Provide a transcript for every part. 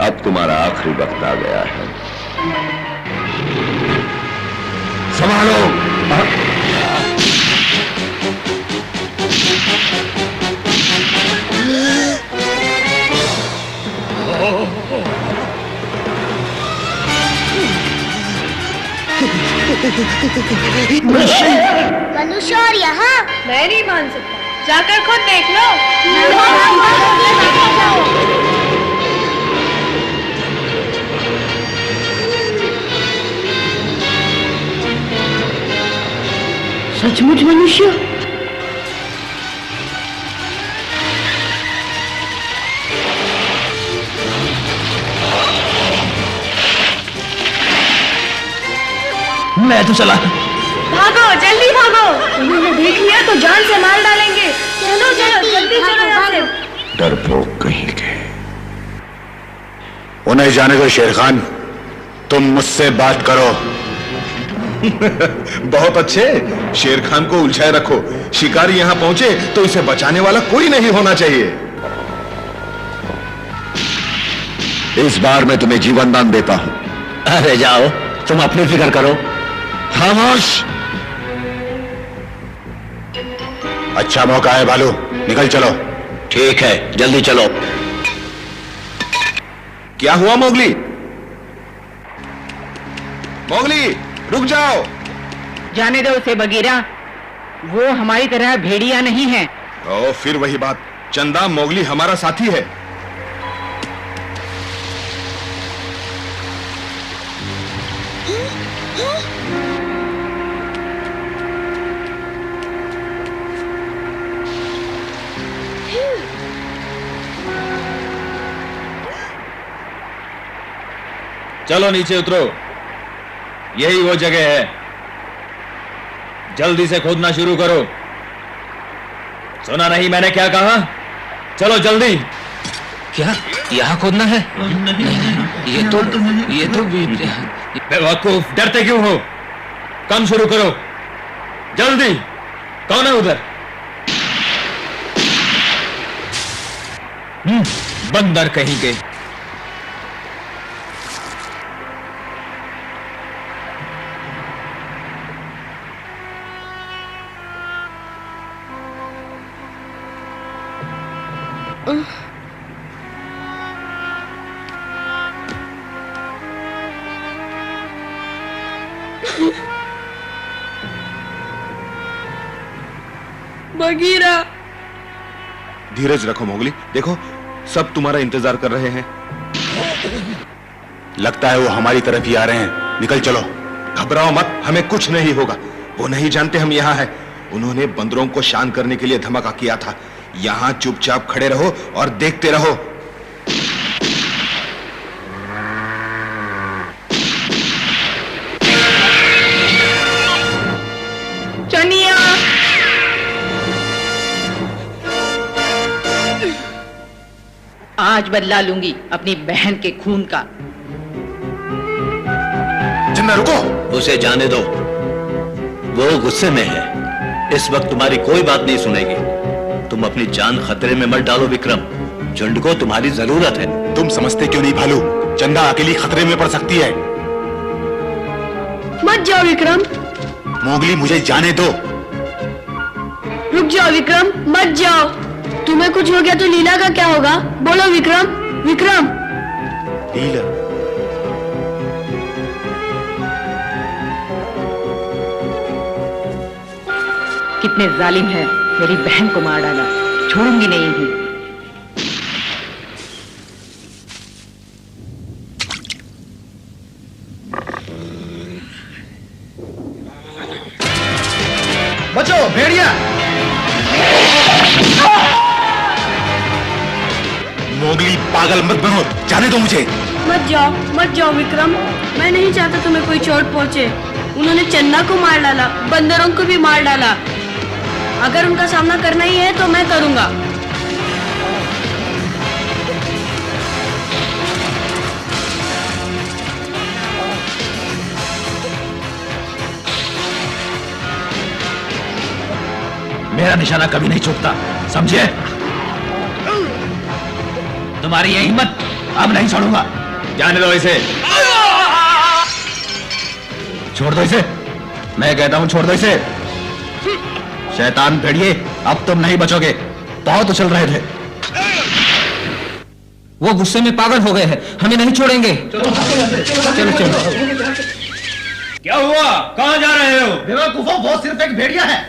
अब तुम्हारा आखिरी वक्त आ गया है। संभालो। मनुष्य और यहाँ मैं नहीं मान सकता, जाकर खुद देख लो। सचमुच मनुष्य? मैं तो चला। भागो, जल्दी भागो। उन्होंने देख लिया तो जान से मार डालेंगे। चलो चलो, जल्दी चलो यहाँ से। डरपोक कहीं के। उन्हें जाने दो शेर खान, तुम मुझसे बात करो। बहुत अच्छे, शेर खान को उलझाए रखो। शिकारी यहाँ पहुंचे तो इसे बचाने वाला कोई नहीं होना चाहिए। इस बार मैं तुम्हें जीवन दान देता हूं। अरे जाओ, तुम अपनी फिक्र करो। खामोश। अच्छा मौका है भालू, निकल चलो। ठीक है, जल्दी चलो। क्या हुआ मोगली? मोगली, रुक जाओ। जाने दो उसे बगीरा, वो हमारी तरह भेड़िया नहीं है। ओ, फिर वही बात। चंदा, मोगली हमारा साथी है। चलो नीचे उतरो, यही वो जगह है। जल्दी से खोदना शुरू करो। सुना नहीं मैंने क्या कहा? चलो जल्दी। क्या यहाँ खोदना है? नहीं, ये तो बेवकूफ, डरते क्यों हो? काम शुरू करो जल्दी। कौन है उधर? बंदर कहीं के। बगीरा, धीरज रखो मोगली, देखो सब तुम्हारा इंतजार कर रहे हैं। लगता है वो हमारी तरफ ही आ रहे हैं। निकल चलो। घबराओ मत, हमें कुछ नहीं होगा। वो नहीं जानते हम यहाँ हैं। उन्होंने बंदरों को शांत करने के लिए धमाका किया था। यहाँ चुपचाप खड़े रहो और देखते रहो। चनिया, आज बदला लूंगी अपनी बहन के खून का। चंदा रुको। उसे जाने दो, वो गुस्से में है। इस वक्त तुम्हारी कोई बात नहीं सुनेगी। तुम अपनी जान खतरे में मत डालो विक्रम, झुंड को तुम्हारी जरूरत है। तुम समझते क्यों नहीं भालू? चंदा अकेली खतरे में पड़ सकती है। मत जाओ विक्रम। मोगली, मुझे जाने दो। रुक जाओ विक्रम, मत जाओ। तुम्हें कुछ हो गया तो लीला का क्या होगा? बोलो विक्रम। विक्रम, लीला, कितने जालिम है, मेरी बहन को मार डाला। छोड़ूंगी नहीं इन्हें। बचो भेड़िया। मोगली पागल मत बनो, जाने दो मुझे। मत जाओ विक्रम। मैं नहीं चाहता तुम्हें कोई चोट पहुंचे। उन्होंने चन्ना को मार डाला, बंदरों को भी मार डाला। अगर उनका सामना करना ही है तो मैं करूंगा। मेरा निशाना कभी नहीं चूकता, समझे? तुम्हारी ये हिम्मत अब नहीं छोड़ूंगा। जाने दो इसे। छोड़ दो इसे, मैं कहता हूं छोड़ दो इसे। शैतान भेड़िए, अब तुम नहीं बचोगे। बहुत उछल रहे थे। वो गुस्से में पागल हो गए हैं, हमें नहीं छोड़ेंगे। चलो चलो। क्या हुआ, कहां जा रहे हो? बेवकूफों, वो सिर्फ एक भेड़िया है।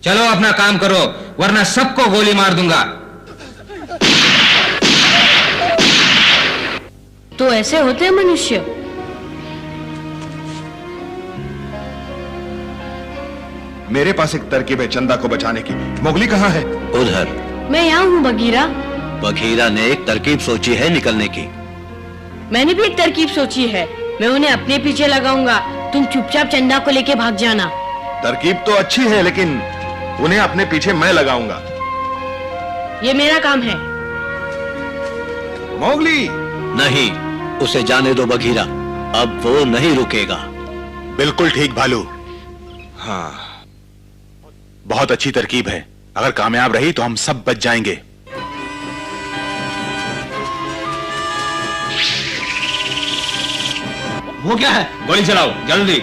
चलो अपना काम करो, वरना सबको गोली मार दूंगा। तो ऐसे होते हैं मनुष्य। मेरे पास एक तरकीब है चंदा को बचाने की। मोगली कहाँ है? उधर। मैं यहाँ हूँ बगीरा। बघीरा ने एक तरकीब सोची है निकलने की। मैंने भी एक तरकीब सोची है, मैं उन्हें अपने पीछे लगाऊंगा। तुम चुपचाप चंदा को लेके भाग जाना। तरकीब तो अच्छी है, लेकिन उन्हें अपने पीछे मैं लगाऊंगा। ये मेरा काम है। मोगली! नहीं, उसे जाने दो बघीरा, अब वो नहीं रुकेगा। बिल्कुल ठीक भालू। हाँ, बहुत अच्छी तरकीब है। अगर कामयाब रही तो हम सब बच जाएंगे। वो क्या है? गोली चलाओ जल्दी।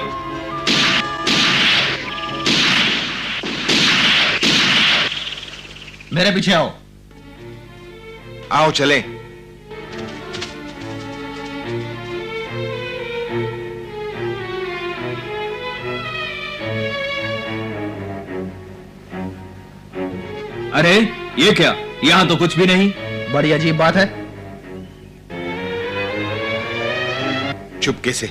मेरे पीछे आओ। आओ चलें। अरे ये क्या, यहां तो कुछ भी नहीं। बड़ी अजीब बात है। चुपके से।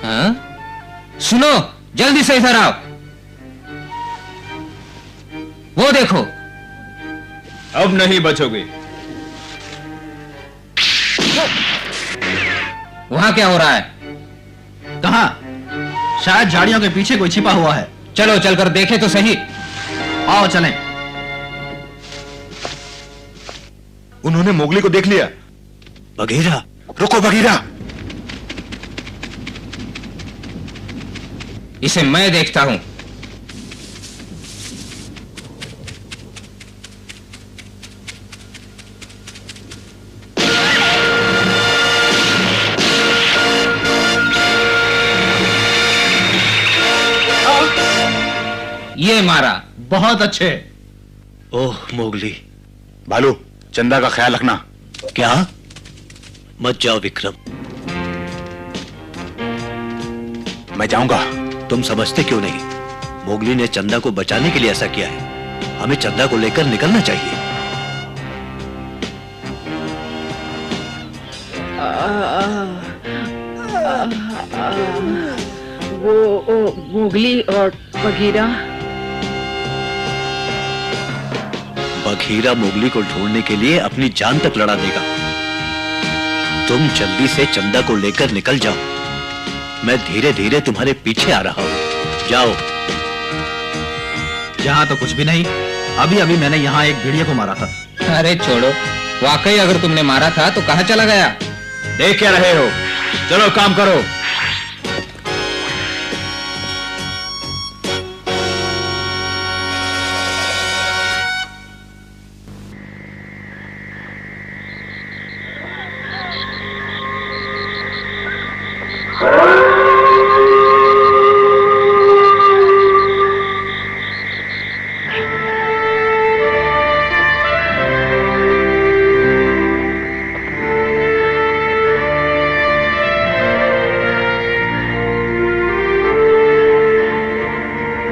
हाँ? सुनो, जल्दी से इधर आओ। वो देखो। अब नहीं बचोगे। वहां क्या हो रहा है? कहां? शायद झाड़ियों के पीछे कोई छिपा हुआ है। चलो चलकर देखें तो सही। आओ चलें। उन्होंने मोगली को देख लिया। बघीरा, रुको बघीरा। इसे मैं देखता हूं। ये मारा। बहुत अच्छे। ओह मोगली। भालू, चंदा का ख्याल रखना। क्या? मत जाओ विक्रम। मैं जाऊंगा। तुम समझते क्यों नहीं? मोगली ने चंदा को बचाने के लिए ऐसा किया है। हमें चंदा को लेकर निकलना चाहिए। वो मोगली और बघीरा। बघीरा मोगली को ढूंढने के लिए अपनी जान तक लड़ा देगा। तुम जल्दी से चंदा को लेकर निकल जाओ। मैं धीरे धीरे तुम्हारे पीछे आ रहा हूं। जाओ। यहां तो कुछ भी नहीं। अभी अभी मैंने यहां एक भेड़िया को मारा था। अरे छोड़ो, वाकई अगर तुमने मारा था तो कहां चला गया? देख क्या रहे हो? चलो काम करो।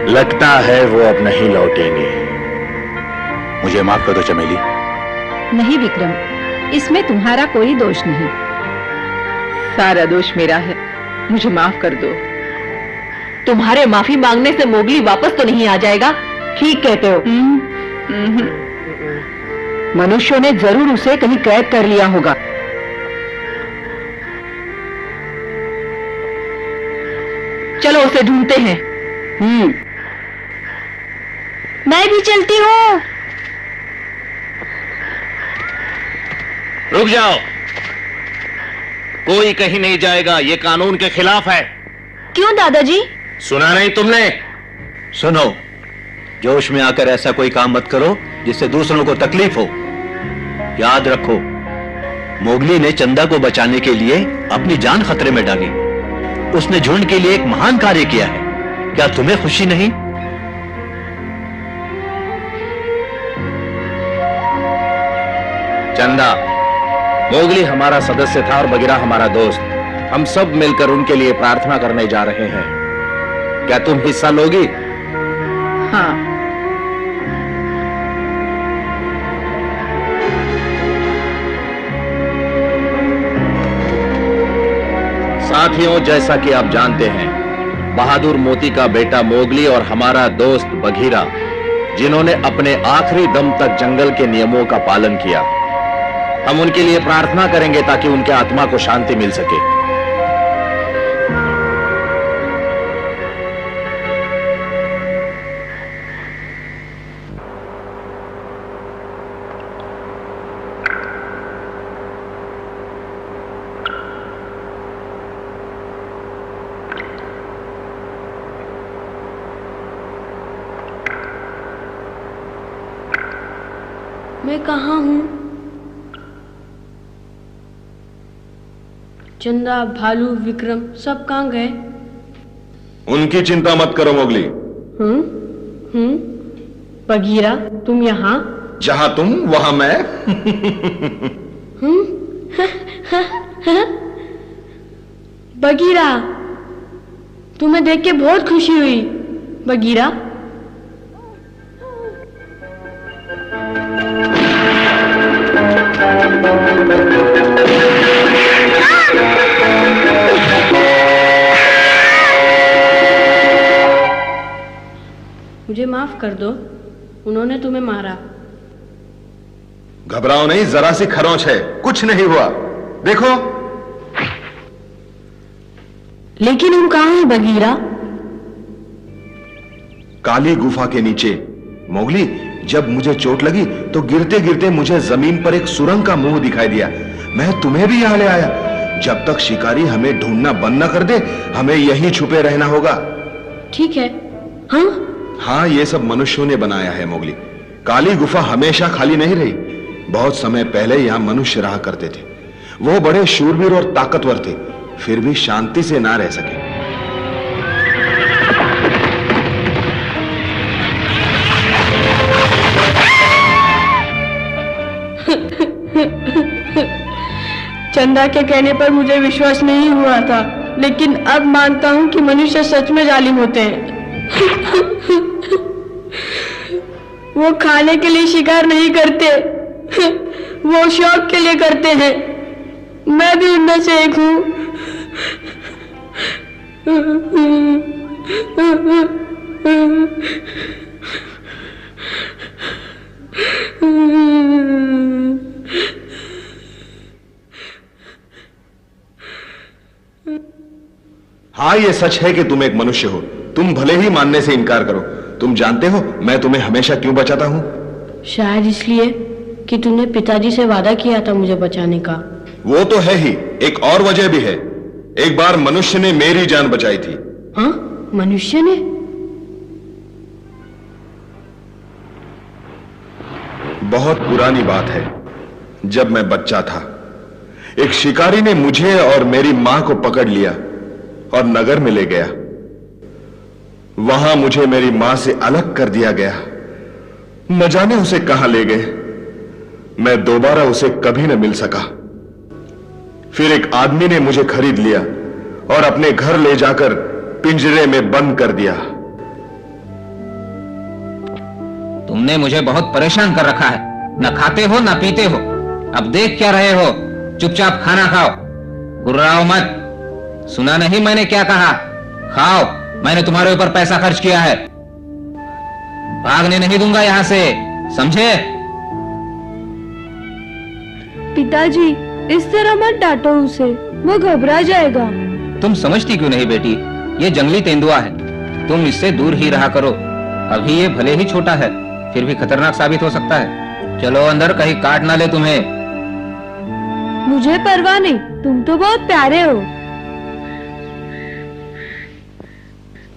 लगता है वो अब नहीं लौटेंगे। मुझे माफ कर दो चमेली। नहीं विक्रम, इसमें तुम्हारा कोई दोष नहीं। सारा दोष मेरा है, मुझे माफ कर दो। तुम्हारे माफी मांगने से मोगली वापस तो नहीं आ जाएगा। ठीक कहते हो। मनुष्यों ने जरूर उसे कहीं कैद कर लिया होगा। चलो उसे ढूंढते हैं। मैं भी चलती हूँ। रुक जाओ, कोई कहीं नहीं जाएगा, ये कानून के खिलाफ है। क्यों दादाजी? सुना नहीं तुमने? सुनो, जोश में आकर ऐसा कोई काम मत करो जिससे दूसरों को तकलीफ हो। याद रखो, मोगली ने चंदा को बचाने के लिए अपनी जान खतरे में डाली। उसने झुंड के लिए एक महान कार्य किया है। क्या तुम्हें खुशी नहीं? चंदा, मोगली हमारा सदस्य था और बगीरा हमारा दोस्त। हम सब मिलकर उनके लिए प्रार्थना करने जा रहे हैं। क्या तुम हिस्सा लोगी? हाँ। साथियों, जैसा कि आप जानते हैं, बहादुर मोती का बेटा मोगली और हमारा दोस्त बघीरा, जिन्होंने अपने आखिरी दम तक जंगल के नियमों का पालन किया, हम उनके लिए प्रार्थना करेंगे ताकि उनके आत्मा को शांति मिल सके। मैं कहाँ हूँ? चंदा, भालू, विक्रम सब कहाँ गए? उनकी चिंता मत करो मोगली। बगीरा, तुम यहाँ? जहां तुम वहां मैं। बगीरा, तुम्हें देख के बहुत खुशी हुई। बगीरा, मुझे माफ कर दो, उन्होंने तुम्हें मारा। घबराओ नहीं, जरा सी खरोंच है, कुछ नहीं हुआ। देखो। लेकिन हम कहाँ हैं बगीरा? काली गुफा के नीचे। मोगली, जब मुझे चोट लगी तो गिरते गिरते मुझे जमीन पर एक सुरंग का मुंह दिखाई दिया। मैं तुम्हें भी यहां ले आया। जब तक शिकारी हमें ढूंढना बंद न कर दे, हमें यहीं छुपे रहना होगा। ठीक है। हाँ हाँ, ये सब मनुष्यों ने बनाया है मोगली। काली गुफा हमेशा खाली नहीं रही। बहुत समय पहले यहां मनुष्य रहा करते थे। वो बड़े शूरवीर और ताकतवर थे, फिर भी शांति से ना रह सके। चंदा के कहने पर मुझे विश्वास नहीं हुआ था, लेकिन अब मानता हूं कि मनुष्य सच में जालिम होते हैं। वो खाने के लिए शिकार नहीं करते, वो शौक के लिए करते हैं। मैं भी उनमें से एक हूं। हाँ, ये सच है कि तुम एक मनुष्य हो। तुम भले ही मानने से इनकार करो। तुम जानते हो मैं तुम्हें हमेशा क्यों बचाता हूं? शायद इसलिए कि तुमने पिताजी से वादा किया था मुझे बचाने का। वो तो है ही, एक और वजह भी है। एक बार मनुष्य ने मेरी जान बचाई थी। हाँ, मनुष्य ने? बहुत पुरानी बात है। जब मैं बच्चा था, एक शिकारी ने मुझे और मेरी मां को पकड़ लिया और नगर में ले गया। वहां मुझे मेरी मां से अलग कर दिया गया। न जाने उसे कहां ले गए। मैं दोबारा उसे कभी न मिल सका। फिर एक आदमी ने मुझे खरीद लिया और अपने घर ले जाकर पिंजरे में बंद कर दिया। तुमने मुझे बहुत परेशान कर रखा है। न खाते हो न पीते हो। अब देख क्या रहे हो? चुपचाप खाना खाओ, गुर्राओ मत। सुना नहीं मैंने क्या कहा? खाओ, मैंने तुम्हारे ऊपर पैसा खर्च किया है। भागने नहीं दूंगा यहां से, समझे? पिताजी, इस तरह मत डांटो उसे, वो घबरा जाएगा। तुम समझती क्यों नहीं बेटी? ये जंगली तेंदुआ है, तुम इससे दूर ही रहा करो। अभी ये भले ही छोटा है, फिर भी खतरनाक साबित हो सकता है। चलो अंदर, कहीं काट ना ले तुम्हें। मुझे परवाह नहीं, तुम तो बहुत प्यारे हो।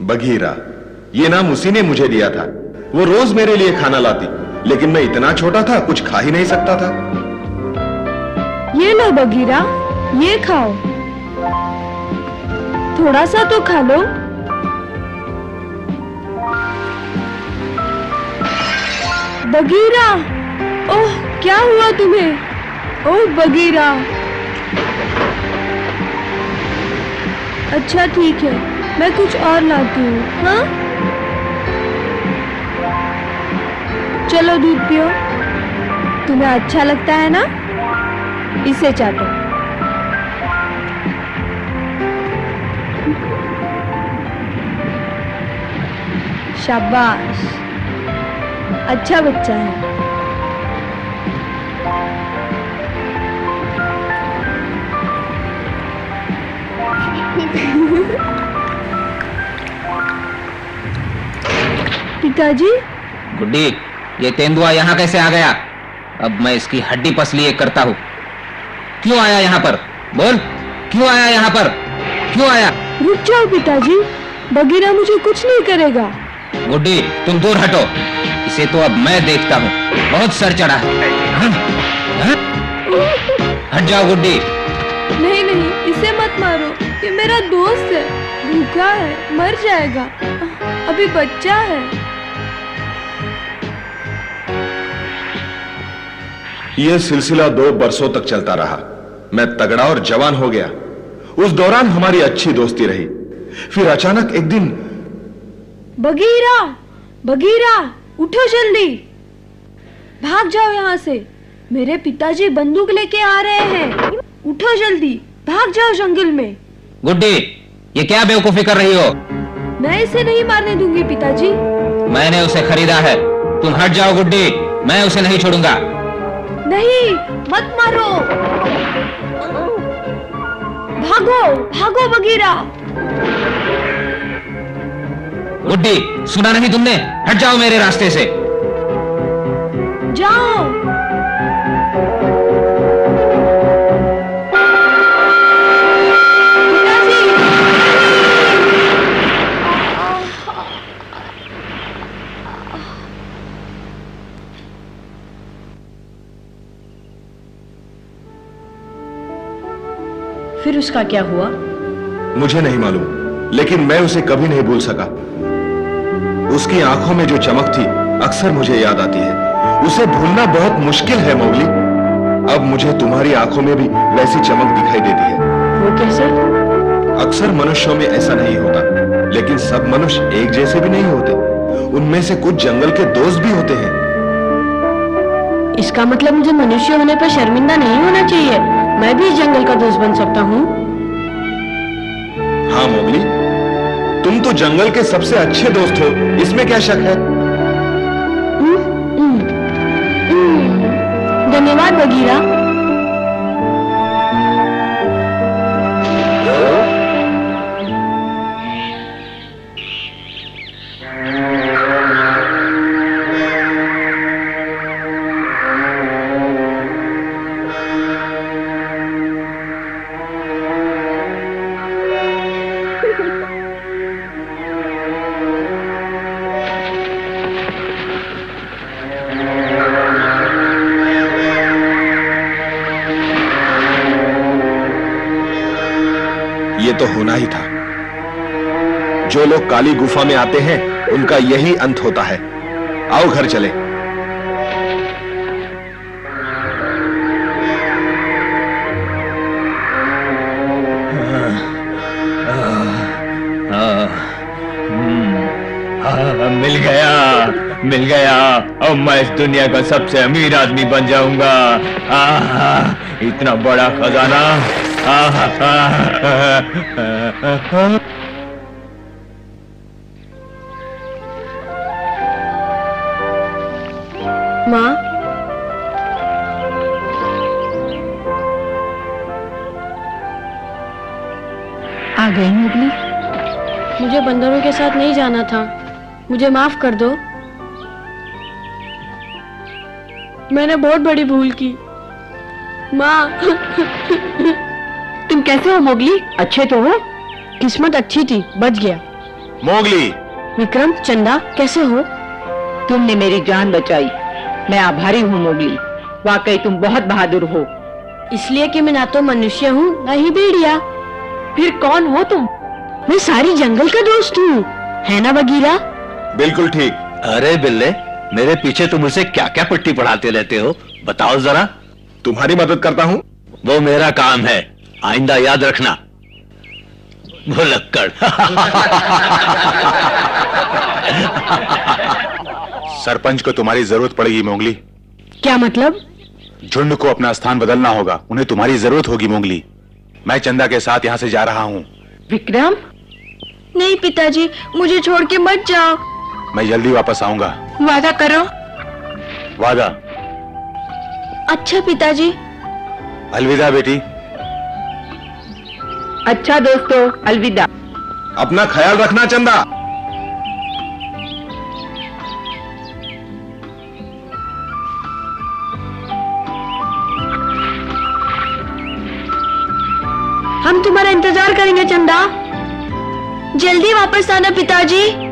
बघीरा, ये नाम उसी ने मुझे दिया था। वो रोज मेरे लिए खाना लाती, लेकिन मैं इतना छोटा था, कुछ खा ही नहीं सकता था। ये लो बघीरा, ये खाओ, थोड़ा सा तो खा लो। बघीरा, ओह क्या हुआ तुम्हें? ओह बघीरा। अच्छा ठीक है, मैं कुछ और लाती हूँ। हाँ चलो दूध पियो, तुम्हें अच्छा लगता है ना? इसे चाटो। शाबाश, अच्छा बच्चा है। पिताजी। गुड्डी, ये तेंदुआ यहाँ कैसे आ गया? अब मैं इसकी हड्डी पसली एक करता हूँ। क्यों आया यहाँ पर? बोल, क्यों आया यहाँ पर? क्यों आया? रुक जाओ पिताजी, बघीरा मुझे कुछ नहीं करेगा। गुड्डी, तुम दूर हटो, इसे तो अब मैं देखता हूँ। बहुत सर चढ़ा है। हाँ? हाँ? हट जाओ गुड्डी। नहीं नहीं, इसे मत मारो, ये मेरा दोस्त है, भूखा है, मर जाएगा, अभी बच्चा है। यह सिलसिला 2 बरसों तक चलता रहा। मैं तगड़ा और जवान हो गया। उस दौरान हमारी अच्छी दोस्ती रही। फिर अचानक एक दिन, बघीरा, बघीरा, उठो जल्दी, भाग जाओ यहाँ से, मेरे पिताजी बंदूक लेके आ रहे हैं। उठो जल्दी, भाग जाओ जंगल में। गुड्डी, ये क्या बेवकूफी कर रही हो? मैं इसे नहीं मारने दूंगी पिताजी। मैंने उसे खरीदा है, तुम हट जाओ गुड्डी, मैं उसे नहीं छोड़ूंगा। नहीं, मत मारो, भागो भागो बघीरा। गुड्डी, सुना नहीं तुमने? हट जाओ मेरे रास्ते से। जाओ। फिर उसका क्या हुआ? मुझे नहीं मालूम, लेकिन मैं उसे कभी नहीं भूल सका। उसकी आंखों में जो चमक थी अक्सर मुझे याद आती है। उसे भूलना बहुत मुश्किल है मोगली। अब मुझे तुम्हारी आंखों में भी वैसी चमक दिखाई देती है। वो कैसे? अक्सर मनुष्यों में ऐसा नहीं होता, लेकिन सब मनुष्य एक जैसे भी नहीं होते। उनमें से कुछ जंगल के दोस्त भी होते हैं। इसका मतलब मुझे मनुष्य होने पर शर्मिंदा नहीं होना चाहिए। मैं भी इस जंगल का दोस्त बन सकता हूँ। हाँ मोगली, तुम तो जंगल के सबसे अच्छे दोस्त हो, इसमें क्या शक है? धन्यवाद बघीरा। ये तो होना ही था। जो लोग काली गुफा में आते हैं उनका यही अंत होता है। आओ घर चले। मिल गया। अब मैं इस दुनिया का सबसे अमीर आदमी बन जाऊंगा। इतना बड़ा खजाना। माँ, आ गई मोगली? मुझे बंदरों के साथ नहीं जाना था, मुझे माफ कर दो। मैंने बहुत बड़ी भूल की। माँ। तुम कैसे हो मोगली? अच्छे तो हो? किस्मत अच्छी थी, बच गया। मोगली। विक्रम, चंदा कैसे हो? तुमने मेरी जान बचाई, मैं आभारी हूँ मोगली। वाकई तुम बहुत बहादुर हो। इसलिए कि मैं ना तो मनुष्य हूँ ना ही भेड़िया। फिर कौन हो तुम? मैं सारी जंगल का दोस्त हूँ, है ना बगीरा? बिल्कुल ठीक। अरे बिल्ले, मेरे पीछे तुम उसे क्या क्या पट्टी पढ़ाते रहते हो, बताओ जरा। तुम्हारी मदद करता हूँ। वो मेरा काम है, आइंदा याद रखना। भुलक्कड़। सरपंच को तुम्हारी जरूरत पड़ेगी मोगली। क्या मतलब? झुंड को अपना स्थान बदलना होगा, उन्हें तुम्हारी जरूरत होगी मोगली। मैं चंदा के साथ यहाँ से जा रहा हूँ। विक्रम? नहीं पिताजी, मुझे छोड़ के मत जाओ। मैं जल्दी वापस आऊंगा। वादा करो। वादा। अच्छा पिताजी। अलविदा बेटी। अच्छा दोस्तों, अलविदा। अपना ख्याल रखना चंदा। हम तुम्हारा इंतजार करेंगे चंदा। जल्दी वापस आना पिताजी।